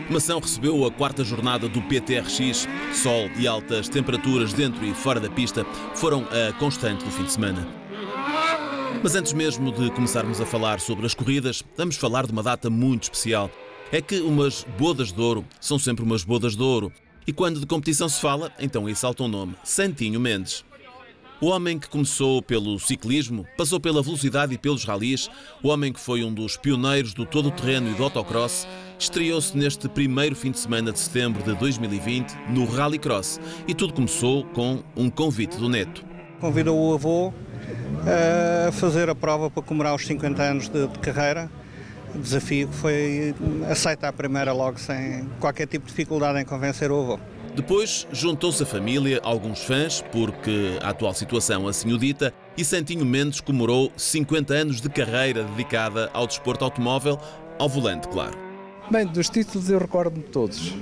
Mação recebeu a quarta jornada do PTRX. Sol e altas temperaturas dentro e fora da pista foram a constante do fim de semana. Mas antes mesmo de começarmos a falar sobre as corridas, vamos falar de uma data muito especial. É que umas bodas de ouro são sempre umas bodas de ouro. E quando de competição se fala, então aí salta um nome: Santinho Mendes. O homem que começou pelo ciclismo, passou pela velocidade e pelos ralis, o homem que foi um dos pioneiros do todo-terreno e do autocross, estreou-se neste primeiro fim de semana de setembro de 2020 no Rallycross. E tudo começou com um convite do neto. Convidou o avô a fazer a prova para comemorar os 50 anos de carreira. O desafio foi aceitar a primeira logo, sem qualquer tipo de dificuldade em convencer o avô. Depois juntou-se a família, alguns fãs, porque a atual situação assim o dita, e Santinho Mendes comemorou 50 anos de carreira dedicada ao desporto automóvel, ao volante, claro. Bem, dos títulos eu recordo-me todos,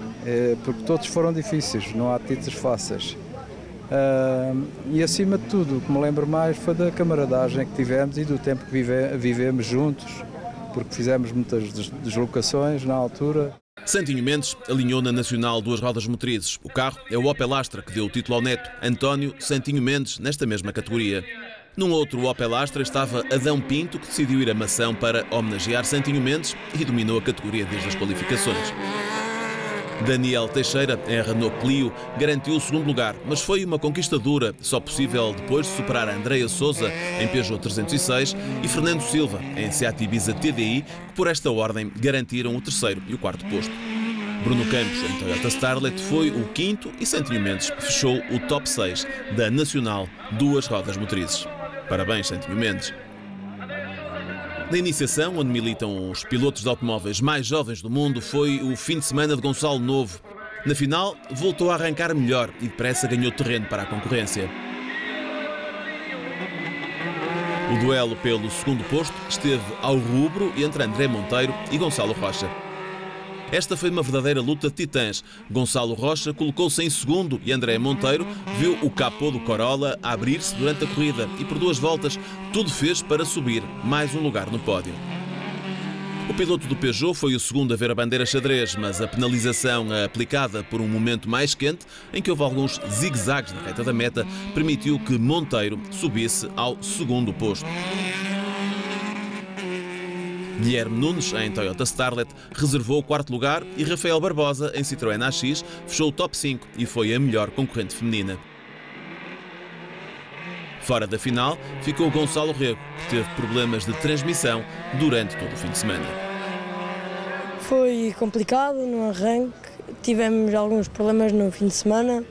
porque todos foram difíceis, não há títulos fáceis. E acima de tudo, o que me lembro mais foi da camaradagem que tivemos e do tempo que vivemos juntos, porque fizemos muitas deslocações na altura. Santinho Mendes alinhou na Nacional 2 rodas motrizes. O carro é o Opel Astra, que deu o título ao neto, António Santinho Mendes, nesta mesma categoria. Num outro Opel Astra estava Adão Pinto, que decidiu ir a Mação para homenagear Santinho Mendes e dominou a categoria desde as qualificações. Daniel Teixeira, em Renault Clio, garantiu o segundo lugar, mas foi uma conquista dura, só possível depois de superar a Andreia Sousa em Peugeot 306 e Fernando Silva em Seat Ibiza TDI, que por esta ordem garantiram o terceiro e o quarto posto. Bruno Campos, em Toyota Starlet, foi o quinto e Santinho Mendes fechou o top 6 da Nacional 2 rodas motrizes. Parabéns, Santinho Mendes! Na iniciação, onde militam os pilotos de automóveis mais jovens do mundo, foi o fim de semana de Gonçalo Novo. Na final, voltou a arrancar melhor e depressa ganhou terreno para a concorrência. O duelo pelo segundo posto esteve ao rubro entre André Monteiro e Gonçalo Rocha. Esta foi uma verdadeira luta de titãs. Gonçalo Rocha colocou-se em segundo e André Monteiro viu o capô do Corolla abrir-se durante a corrida e por 2 voltas tudo fez para subir mais um lugar no pódio. O piloto do Peugeot foi o segundo a ver a bandeira xadrez, mas a penalização aplicada por um momento mais quente, em que houve alguns zigue-zagues na reta da meta, permitiu que Monteiro subisse ao segundo posto. Guilherme Nunes, em Toyota Starlet, reservou o quarto lugar e Rafael Barbosa, em Citroën AX, fechou o top 5 e foi a melhor concorrente feminina. Fora da final, ficou Gonçalo Rego, que teve problemas de transmissão durante todo o fim de semana. Foi complicado no arranque, tivemos alguns problemas no fim de semana,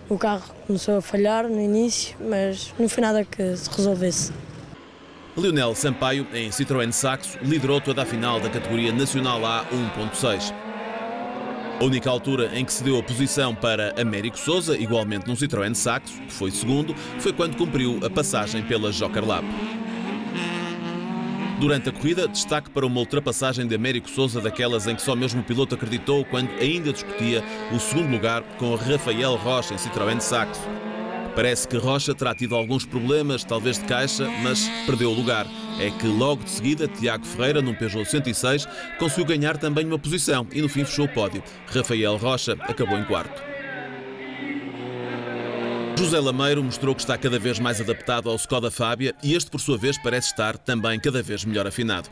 o carro começou a falhar no início, mas não foi nada que se resolvesse. Lionel Sampaio, em Citroën Saxo, liderou toda a final da categoria Nacional A 1.6. A única altura em que se deu a posição para Américo Sousa, igualmente num Citroën Saxo, que foi segundo, foi quando cumpriu a passagem pela Joker Lap. Durante a corrida, destaque para uma ultrapassagem de Américo Sousa, daquelas em que só mesmo o piloto acreditou quando ainda discutia o segundo lugar com Rafael Rocha, em Citroën Saxo. Parece que Rocha terá tido alguns problemas, talvez de caixa, mas perdeu o lugar. É que logo de seguida, Tiago Ferreira, num Peugeot 106, conseguiu ganhar também uma posição e no fim fechou o pódio. Rafael Rocha acabou em quarto. José Lameiro mostrou que está cada vez mais adaptado ao Skoda Fábia e este, por sua vez, parece estar também cada vez melhor afinado.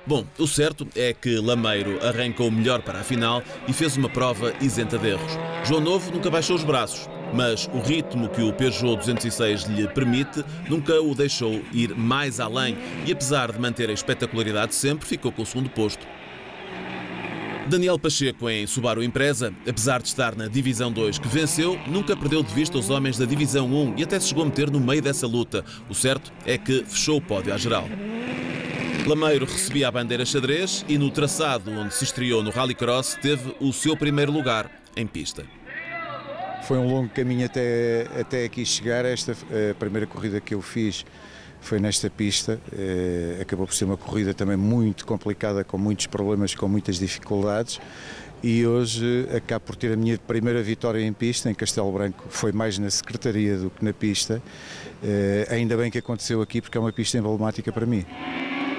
Bom, o certo é que Lameiro arrancou melhor para a final e fez uma prova isenta de erros. João Novo nunca baixou os braços, mas o ritmo que o Peugeot 206 lhe permite nunca o deixou ir mais além e, apesar de manter a espetacularidade de sempre, ficou com o segundo posto. Daniel Pacheco, em Subaru Impreza, apesar de estar na Divisão 2 que venceu, nunca perdeu de vista os homens da Divisão 1 e até se chegou a meter no meio dessa luta. O certo é que fechou o pódio à geral. Lameiro recebia a bandeira xadrez e no traçado onde se estreou no Rallycross teve o seu primeiro lugar em pista. Foi um longo caminho até aqui chegar. Esta primeira corrida que eu fiz foi nesta pista. Acabou por ser uma corrida também muito complicada, com muitos problemas, com muitas dificuldades. E hoje acabo por ter a minha primeira vitória em pista, em Castelo Branco. Foi mais na secretaria do que na pista. Ainda bem que aconteceu aqui, porque é uma pista emblemática para mim.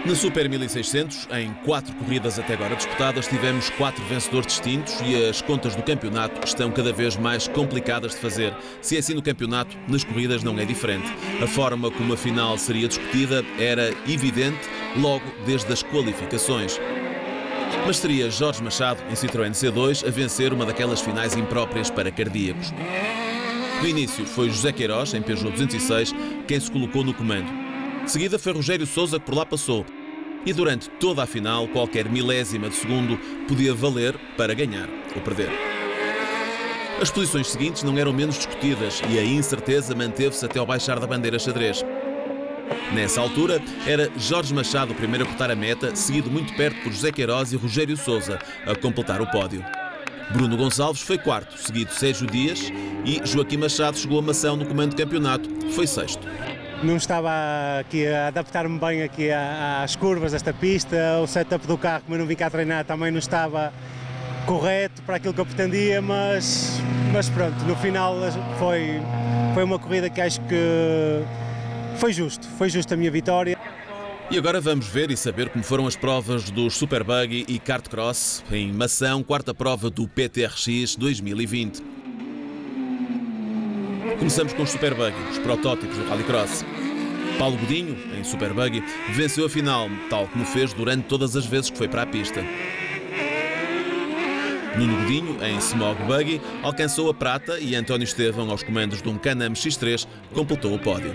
Na Super 1600, em 4 corridas até agora disputadas, tivemos 4 vencedores distintos e as contas do campeonato estão cada vez mais complicadas de fazer. Se é assim no campeonato, nas corridas não é diferente. A forma como a final seria discutida era evidente logo desde as qualificações. Mas seria Jorge Machado, em Citroën C2, a vencer uma daquelas finais impróprias para cardíacos. No início foi José Queiroz, em Peugeot 206, quem se colocou no comando. De seguida foi Rogério Sousa que por lá passou. E durante toda a final, qualquer milésima de segundo podia valer para ganhar ou perder. As posições seguintes não eram menos discutidas e a incerteza manteve-se até ao baixar da bandeira xadrez. Nessa altura, era Jorge Machado o primeiro a cortar a meta, seguido muito perto por José Queiroz e Rogério Sousa a completar o pódio. Bruno Gonçalves foi quarto, seguido Sérgio Dias, e Joaquim Machado chegou a maçã no comando do campeonato, foi sexto. Não estava aqui a adaptar-me bem aqui às curvas desta pista, o setup do carro, como eu não vim cá treinar, também não estava correto para aquilo que eu pretendia, mas pronto, no final foi uma corrida que acho que foi justo a minha vitória. E agora vamos ver e saber como foram as provas dos Super Buggy e Kart Cross em Mação, quarta prova do PTRX 2020. Começamos com os Super Buggy, os protótipos do Rallycross. Paulo Godinho, em Super Buggy, venceu a final, tal como fez durante todas as vezes que foi para a pista. Nuno Godinho, em Smog Buggy, alcançou a prata e António Estevão, aos comandos de um Can-Am X3, completou o pódio.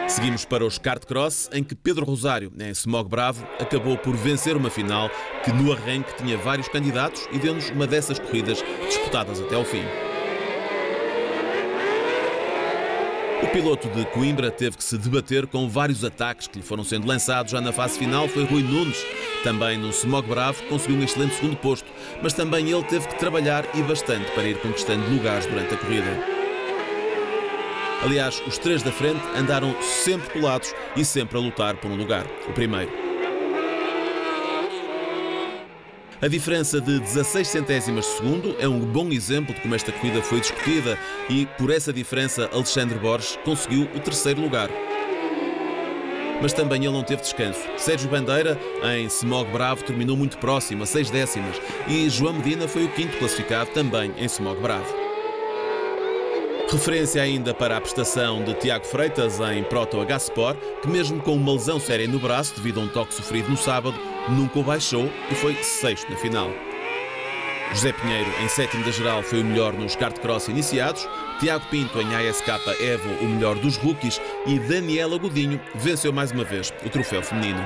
Seguimos para os Kart Cross, em que Pedro Rosário, em Smog Bravo, acabou por vencer uma final que no arranque tinha vários candidatos e deu-nos uma dessas corridas disputadas até ao fim. O piloto de Coimbra teve que se debater com vários ataques que lhe foram sendo lançados já na fase final. Foi Rui Nunes, também no Smog Bravo, conseguiu um excelente segundo posto, mas também ele teve que trabalhar e bastante para ir conquistando lugares durante a corrida. Aliás, os 3 da frente andaram sempre colados e sempre a lutar por um lugar, o primeiro. A diferença de 16 centésimas de segundo é um bom exemplo de como esta corrida foi discutida e, por essa diferença, Alexandre Borges conseguiu o 3º lugar. Mas também ele não teve descanso. Sérgio Bandeira, em Smog Bravo, terminou muito próximo, a 6 décimas, e João Medina foi o 5º classificado, também em Smog Bravo. Referência ainda para a prestação de Tiago Freitas em Proto H Sport, que mesmo com uma lesão séria no braço devido a um toque sofrido no sábado, nunca o baixou e foi 6º na final. José Pinheiro, em 7º da geral, foi o melhor nos kart cross iniciados, Tiago Pinto, em ASK Evo, o melhor dos rookies, e Daniela Godinho venceu mais uma vez o troféu feminino.